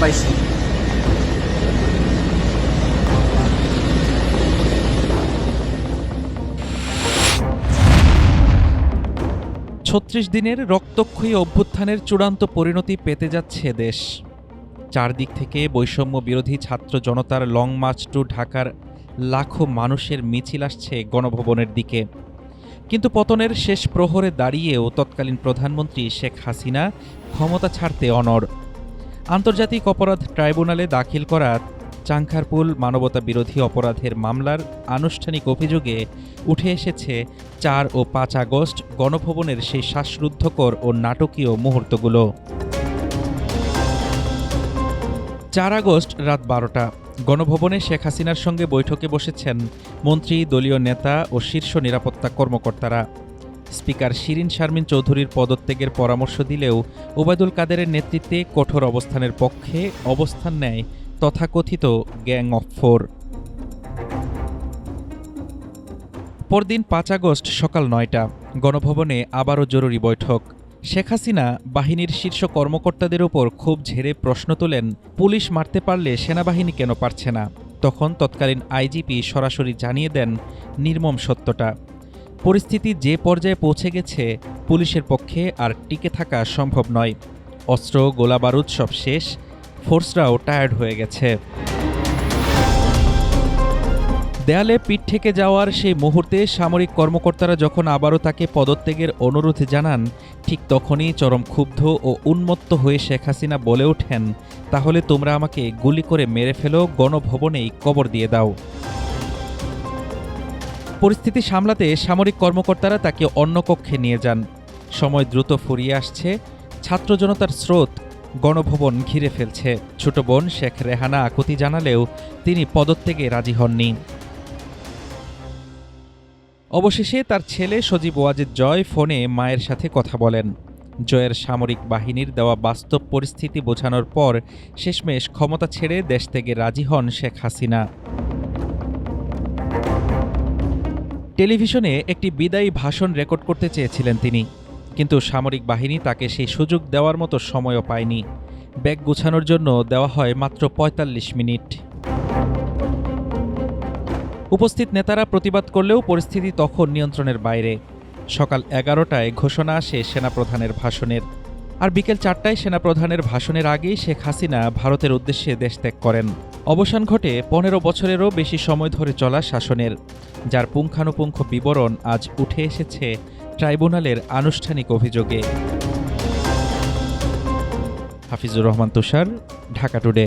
পাইছি। ৩৬ দিনের রক্তক্ষয়ী অভ্যুত্থানের চূড়ান্ত পরিণতি পেতে যাচ্ছে দেশ। চারদিক থেকে বৈষম্য বিরোধী ছাত্র জনতার লং মার্চ টু ঢাকার লাখো মানুষের মিছিল আসছে গণভবনের দিকে। কিন্তু পতনের শেষ প্রহরে দাঁড়িয়েও তৎকালীন প্রধানমন্ত্রী শেখ হাসিনা ক্ষমতা ছাড়তে অনড়। আন্তর্জাতিক অপরাধ ট্রাইব্যুনালে দাখিল করা চাংখারপুল মানবতা বিরোধী অপরাধের মামলার আনুষ্ঠানিক অভিযোগে উঠে এসেছে ৪ ও ৫ আগস্ট গণভবনের সেই শ্বাসরুদ্ধকর ও নাটকীয় মুহূর্তগুলো। ৪ আগস্ট রাত ১২টা গণভবনে শেখ হাসিনার সঙ্গে বৈঠকে বসেছেন মন্ত্রী, দলীয় নেতা ও শীর্ষ নিরাপত্তা কর্মকর্তারা। স্পিকার শিরীন শারমিন চৌধুরীর পদত্যাগের পরামর্শ দিলেও ওবায়দুল কাদেরের নেতৃত্বে কঠোর অবস্থানের পক্ষে অবস্থান নেয় তথাকথিত গ্যাং অফ ফোর। পরদিন ৫ আগস্ট সকাল ৯টা গণভবনে আবারও জরুরি বৈঠক। শেখ হাসিনা বাহিনীর শীর্ষ কর্মকর্তাদের ওপর খুব ঝেড়ে প্রশ্ন তোলেন, পুলিশ মারতে পারলে সেনাবাহিনী কেন পারছে না? তখন তৎকালীন আইজিপি সরাসরি জানিয়ে দেন নির্মম সত্যটা। পরিস্থিতি যে পর্যায়ে পৌঁছে গেছে, পুলিশের পক্ষে আর টিকে থাকা সম্ভব নয়। অস্ত্র, গোলাবারুদ সব শেষ, ফোর্সরাও টায়ার্ড হয়ে গেছে। দেয়ালে পিঠ থেকে যাওয়ার সেই মুহূর্তে সামরিক কর্মকর্তারা যখন আবারও তাকে পদত্যাগের অনুরোধ জানান, ঠিক তখনই চরম ক্ষুব্ধ ও উন্মত্ত হয়ে শেখ হাসিনা বলে ওঠেন, তাহলে তোমরা আমাকে গুলি করে মেরে ফেলো, গণভবনেই কবর দিয়ে দাও। পরিস্থিতি সামলাতে সামরিক কর্মকর্তারা তাকে অন্য কক্ষে নিয়ে যান। সময় দ্রুত ফুরিয়ে আসছে, ছাত্র জনতার স্রোত গণভবন ঘিরে ফেলছে। ছোট বোন শেখ রেহানা আকুতি জানালেও তিনি পদত্যাগে রাজি হননি। অবশেষে তার ছেলে সজীব ওয়াজেদ জয় ফোনে মায়ের সাথে কথা বলেন। জয়ের সামরিক বাহিনীর দেওয়া বাস্তব পরিস্থিতি বোঝানোর পর শেষমেশ ক্ষমতা ছেড়ে দেশ থেকে রাজি হন শেখ হাসিনা। টেলিভিশনে একটি বিদায়ী ভাষণ রেকর্ড করতে চেয়েছিলেন তিনি, কিন্তু সামরিক বাহিনী তাকে সেই সুযোগ দেওয়ার মতো সময়ও পায়নি। ব্যাগ গুছানোর জন্য দেওয়া হয় মাত্র ৪৫ মিনিট। উপস্থিত নেতারা প্রতিবাদ করলেও পরিস্থিতি তখন নিয়ন্ত্রণের বাইরে। সকাল ১১টায় ঘোষণা আসে সেনাপ্রধানের ভাষণের, আর বিকেল ৪টায় সেনাপ্রধানের ভাষণের আগেই শেখ হাসিনা ভারতের উদ্দেশ্যে দেশ ত্যাগ করেন। অবসান ঘটে ১৫ বছরেরও বেশি সময় ধরে চলা শাসনের, যার পুঙ্খানুপুঙ্খ বিবরণ আজ উঠে এসেছে ট্রাইব্যুনালের আনুষ্ঠানিক অভিযোগে। হাফিজুর রহমান তুষার, ঢাকা টুডে।